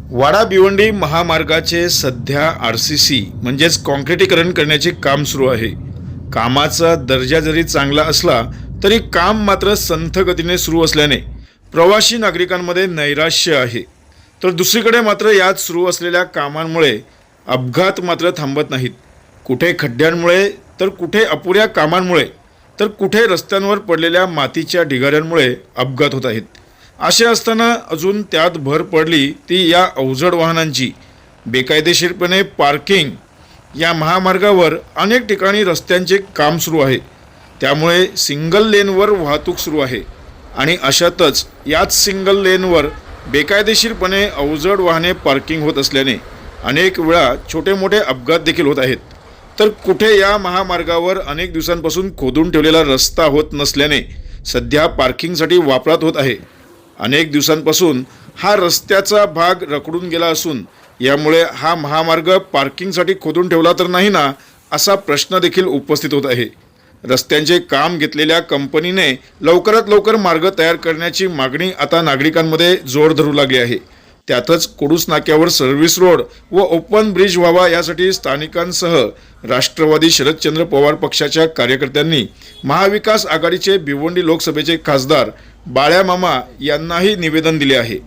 वाडा भिवंडी महामार्गाचे सध्या आरसीसी म्हणजेच कॉन्क्रिटीकरण करण्याचे काम सुरू आहे। कामाचा दर्जा जरी चांगला असला तरी काम मात्र संथ गतीने सुरू असल्याने प्रवासी नागरिकांमध्ये नैराश्य आहे। तर दुसरीकडे मात्र यात सुरू असलेल्या कामांमुळे अपघात मात्र थांबत नाहीत। कुठे खड्ड्यांमुळे तर कुठे अपुऱ्या कामांमुळे तर कुठे रस्त्यांवर पडलेल्या मातीच्या ढिगाऱ्यांमुळे अपघात होत आहेत। असे असताना अजून त्यात भर पडली ती या अवजड वाहनांची। बेकायदेशीरपणे पार्किंग या महामार्गावर अनेक ठिकाणी रस्त्यांचे काम सुरू आहे, त्यामुळे सिंगल लेनवर वाहतूक सुरू आहे आणि अशातच याच सिंगल लेनवर बेकायदेशीरपणे अवजड वाहने पार्किंग होत असल्याने अनेक वेळा छोटे मोठे अपघात देखील होत आहेत। तर कुठे या महामार्गावर अनेक दिवसांपासून खोदून ठेवलेला रस्ता होत नसल्याने सध्या पार्किंगसाठी वापरात होत आहे। अनेक दिवसांपासून हा रस्त्याचा भाग रखडून गेला असून यामुळे हा महामार्ग पार्किंगसाठी खोदून ठेवला तर नाही ना, असा प्रश्न देखील उपस्थित होत आहे। रस्त्यांचे काम घेतलेल्या कंपनीने लवकरात लवकर मार्ग तयार करण्याची मागणी आता नागरिकांमध्ये जोर धरू लागली आहे। त्यातच कुडूस नाक्यावर सर्व्हिस रोड व ओपन ब्रिज व्हावा यासाठी स्थानिकांसह राष्ट्रवादी शरदचंद्र पवार पक्षाच्या कार्यकर्त्यांनी महाविकास आघाडीचे भिवंडी लोकसभेचे खासदार बाळ्या मामा यांनाही निवेदन दिले आहे।